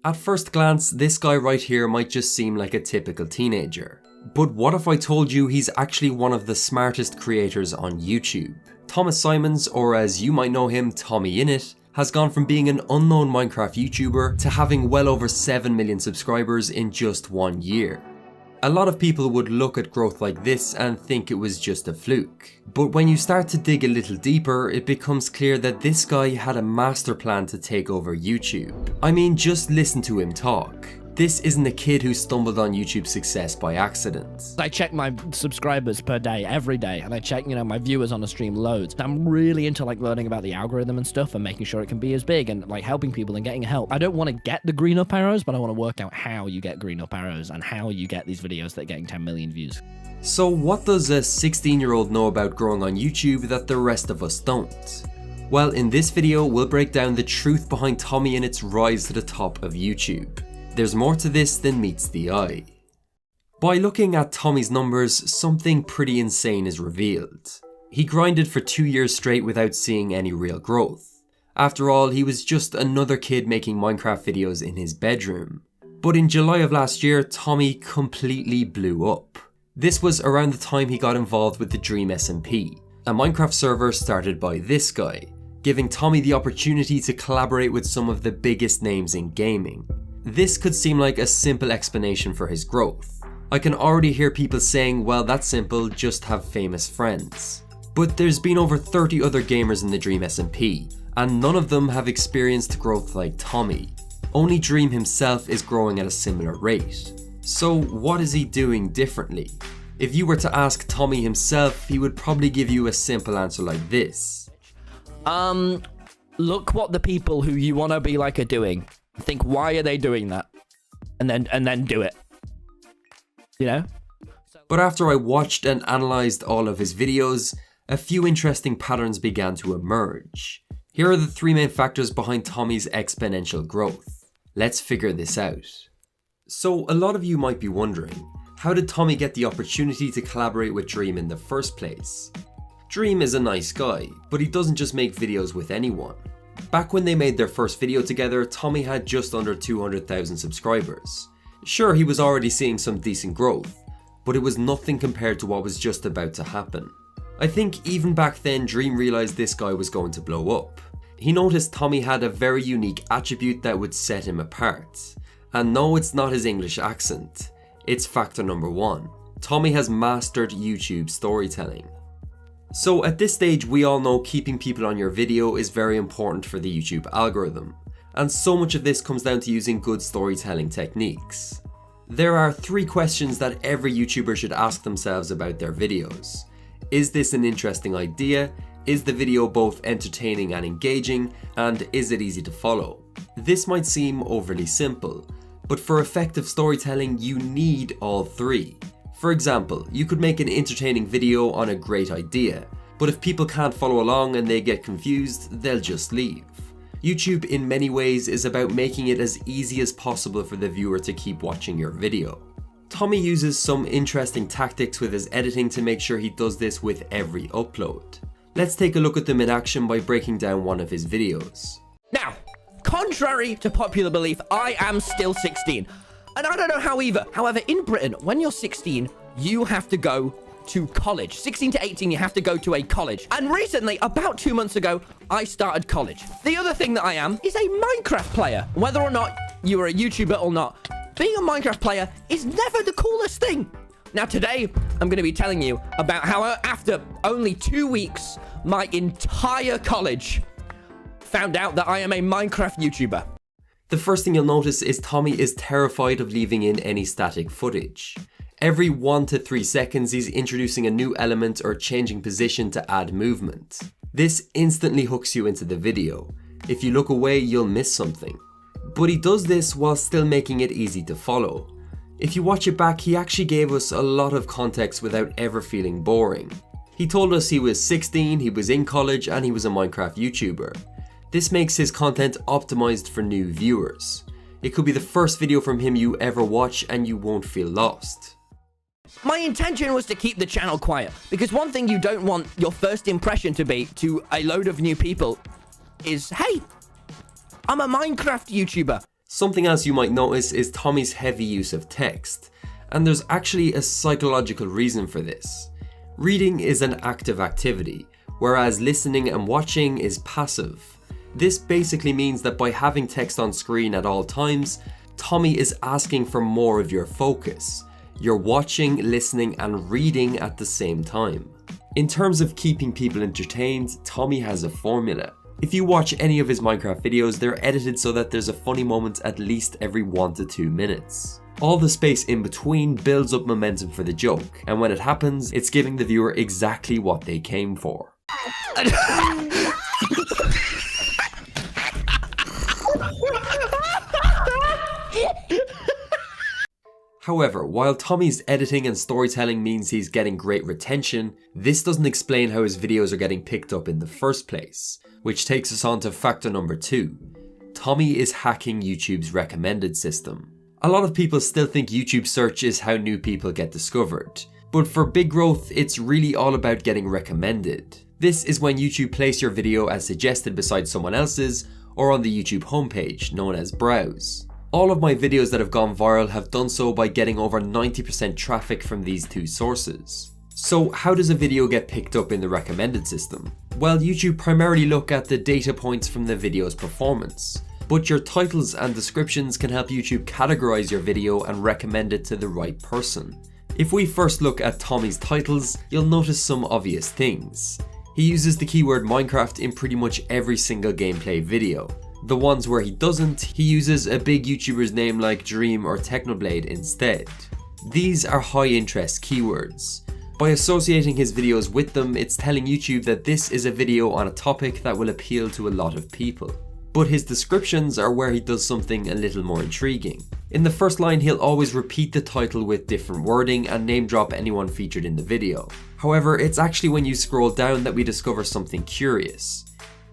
At first glance, this guy right here might just seem like a typical teenager. But what if I told you he's actually one of the smartest creators on YouTube? Thomas Simons, or as you might know him, TommyInnit, has gone from being an unknown Minecraft YouTuber to having well over 7 million subscribers in just 1 year. A lot of people would look at growth like this and think it was just a fluke. But when you start to dig a little deeper, it becomes clear that this guy had a master plan to take over YouTube. I mean, just listen to him talk. This isn't a kid who stumbled on YouTube success by accident. I check my subscribers per day, every day, and I check, my viewers on the stream loads. I'm really into learning about the algorithm and stuff and making sure it can be as big and helping people and getting help. I don't want to get the green up arrows, but I want to work out how you get green up arrows and how you get these videos that are getting 10 million views. So what does a 16-year-old know about growing on YouTube that the rest of us don't? Well, in this video, we'll break down the truth behind TommyInnit's rise to the top of YouTube. There's more to this than meets the eye. By looking at Tommy's numbers, something pretty insane is revealed. He grinded for 2 years straight without seeing any real growth. After all, he was just another kid making Minecraft videos in his bedroom. But in July of last year, Tommy completely blew up. This was around the time he got involved with the Dream SMP, a Minecraft server started by this guy, giving Tommy the opportunity to collaborate with some of the biggest names in gaming. This could seem like a simple explanation for his growth. I can already hear people saying, well, that's simple, just have famous friends. But there's been over 30 other gamers in the Dream SMP, and none of them have experienced growth like Tommy. Only Dream himself is growing at a similar rate. So what is he doing differently? If you were to ask Tommy himself, he would probably give you a simple answer like this. Look what the people who you want to be like are doing. Think, why are they doing that? And then do it. But after I watched and analysed all of his videos, a few interesting patterns began to emerge. Here are the 3 main factors behind Tommy's exponential growth. Let's figure this out. So a lot of you might be wondering, how did Tommy get the opportunity to collaborate with Dream in the first place? Dream is a nice guy, but he doesn't just make videos with anyone. Back when they made their first video together, Tommy had just under 200,000 subscribers. Sure, he was already seeing some decent growth, but it was nothing compared to what was just about to happen. I think even back then, Dream realized this guy was going to blow up. He noticed Tommy had a very unique attribute that would set him apart. And no, it's not his English accent. It's factor number 1. Tommy has mastered YouTube storytelling. So at this stage, we all know keeping people on your video is very important for the YouTube algorithm, and so much of this comes down to using good storytelling techniques. There are 3 questions that every YouTuber should ask themselves about their videos. Is this an interesting idea? Is the video both entertaining and engaging? And is it easy to follow? This might seem overly simple, but for effective storytelling, you need all 3. For example, you could make an entertaining video on a great idea, but if people can't follow along and they get confused, they'll just leave. YouTube in many ways is about making it as easy as possible for the viewer to keep watching your video. Tommy uses some interesting tactics with his editing to make sure he does this with every upload. Let's take a look at them in action by breaking down one of his videos. Now, contrary to popular belief, I am still 16. And I don't know how either. However, in Britain, when you're 16, you have to go to college. 16 to 18, you have to go to a college. And recently, about 2 months ago, I started college. The other thing that I am is a Minecraft player. Whether or not you are a YouTuber or not, being a Minecraft player is never the coolest thing. Now today, I'm going to be telling you about how after only 2 weeks, my entire college found out that I am a Minecraft YouTuber. The first thing you'll notice is Tommy is terrified of leaving in any static footage. Every 1 to 3 seconds he's introducing a new element or changing position to add movement. This instantly hooks you into the video. If you look away, you'll miss something. But he does this while still making it easy to follow. If you watch it back, he actually gave us a lot of context without ever feeling boring. He told us he was 16, he was in college, and he was a Minecraft YouTuber. This makes his content optimized for new viewers. It could be the first video from him you ever watch and you won't feel lost. My intention was to keep the channel quiet, because one thing you don't want your first impression to be to a load of new people is, hey, I'm a Minecraft YouTuber. Something else you might notice is Tommy's heavy use of text, and there's actually a psychological reason for this. Reading is an active activity, whereas listening and watching is passive. This basically means that by having text on screen at all times, Tommy is asking for more of your focus. You're watching, listening, and reading at the same time. In terms of keeping people entertained, Tommy has a formula. If you watch any of his Minecraft videos, they're edited so that there's a funny moment at least every 1 to 2 minutes. All the space in between builds up momentum for the joke, and when it happens, it's giving the viewer exactly what they came for. However, while Tommy's editing and storytelling means he's getting great retention, this doesn't explain how his videos are getting picked up in the first place, which takes us on to factor number 2. Tommy is hacking YouTube's recommended system. A lot of people still think YouTube search is how new people get discovered, but for big growth, it's really all about getting recommended. This is when YouTube place your video as suggested beside someone else's, or on the YouTube homepage, known as browse. All of my videos that have gone viral have done so by getting over 90% traffic from these two sources. So how does a video get picked up in the recommended system? Well, YouTube primarily look at the data points from the video's performance, but your titles and descriptions can help YouTube categorize your video and recommend it to the right person. If we first look at Tommy's titles, you'll notice some obvious things. He uses the keyword Minecraft in pretty much every single gameplay video. The ones where he doesn't, he uses a big YouTuber's name like Dream or Technoblade instead. These are high interest keywords. By associating his videos with them, it's telling YouTube that this is a video on a topic that will appeal to a lot of people. But his descriptions are where he does something a little more intriguing. In the first line, he'll always repeat the title with different wording and name drop anyone featured in the video. However, it's actually when you scroll down that we discover something curious.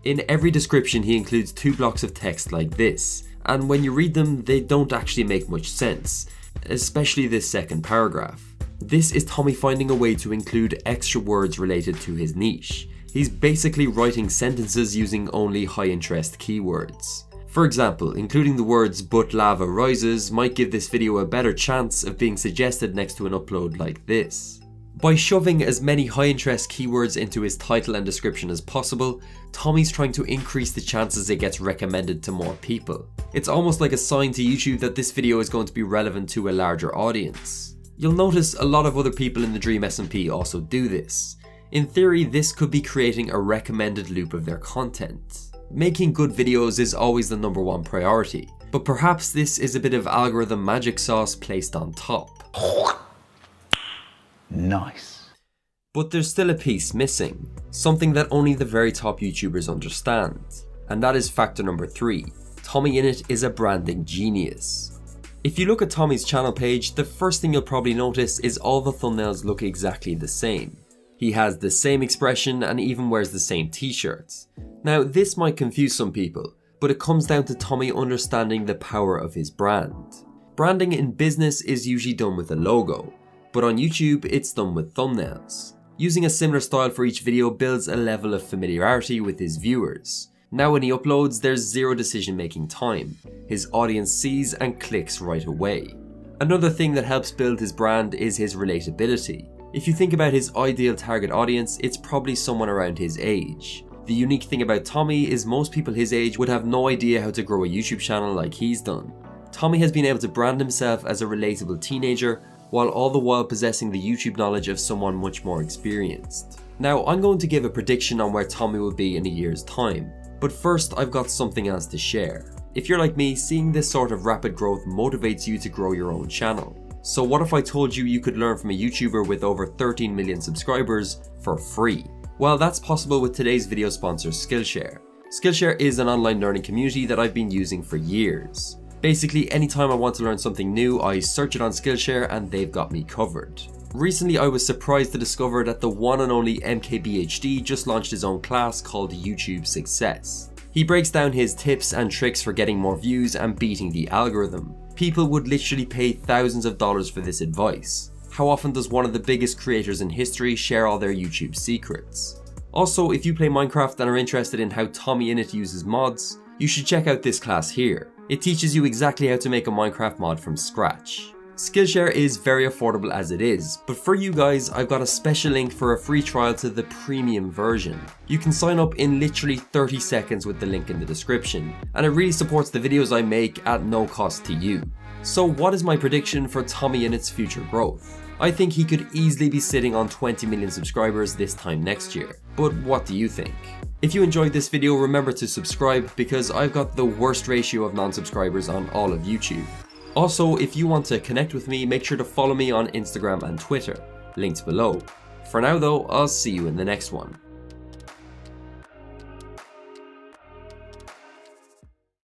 In every description, he includes 2 blocks of text like this, and when you read them, they don't actually make much sense, especially this second paragraph. This is Tommy finding a way to include extra words related to his niche. He's basically writing sentences using only high interest keywords. For example, including the words "but lava rises" might give this video a better chance of being suggested next to an upload like this. By shoving as many high interest keywords into his title and description as possible, Tommy's trying to increase the chances it gets recommended to more people. It's almost like a sign to YouTube that this video is going to be relevant to a larger audience. You'll notice a lot of other people in the Dream SMP also do this. In theory, this could be creating a recommended loop of their content. Making good videos is always the #1 priority, but perhaps this is a bit of algorithm magic sauce placed on top. Nice. But there's still a piece missing, something that only the very top YouTubers understand, and that is factor number 3. TommyInnit is a branding genius. If you look at Tommy's channel page, the first thing you'll probably notice is all the thumbnails look exactly the same. He has the same expression and even wears the same t-shirts. Now, this might confuse some people, but it comes down to Tommy understanding the power of his brand. Branding in business is usually done with a logo, but on YouTube it's done with thumbnails. Using a similar style for each video builds a level of familiarity with his viewers. Now when he uploads, there's zero decision making time. His audience sees and clicks right away. Another thing that helps build his brand is his relatability. If you think about his ideal target audience, it's probably someone around his age. The unique thing about Tommy is most people his age would have no idea how to grow a YouTube channel like he's done. Tommy has been able to brand himself as a relatable teenager, while all the while possessing the YouTube knowledge of someone much more experienced. Now, I'm going to give a prediction on where Tommy will be in a year's time, but first I've got something else to share. If you're like me, seeing this sort of rapid growth motivates you to grow your own channel. So what if I told you you could learn from a YouTuber with over 13 million subscribers for free? Well, that's possible with today's video sponsor, Skillshare. Skillshare is an online learning community that I've been using for years. Basically, anytime I want to learn something new, I search it on Skillshare and they've got me covered. Recently, I was surprised to discover that the one and only MKBHD just launched his own class called YouTube Success. He breaks down his tips and tricks for getting more views and beating the algorithm. People would literally pay thousands of dollars for this advice. How often does one of the biggest creators in history share all their YouTube secrets? Also, if you play Minecraft and are interested in how TommyInnit uses mods, you should check out this class here. It teaches you exactly how to make a Minecraft mod from scratch. Skillshare is very affordable as it is, but for you guys, I've got a special link for a free trial to the premium version. You can sign up in literally 30 seconds with the link in the description, and it really supports the videos I make at no cost to you. So what is my prediction for TommyInnit's future growth? I think he could easily be sitting on 20 million subscribers this time next year. But what do you think? If you enjoyed this video, remember to subscribe because I've got the worst ratio of non-subscribers on all of YouTube. Also, if you want to connect with me, make sure to follow me on Instagram and Twitter, links below. For now though, I'll see you in the next one.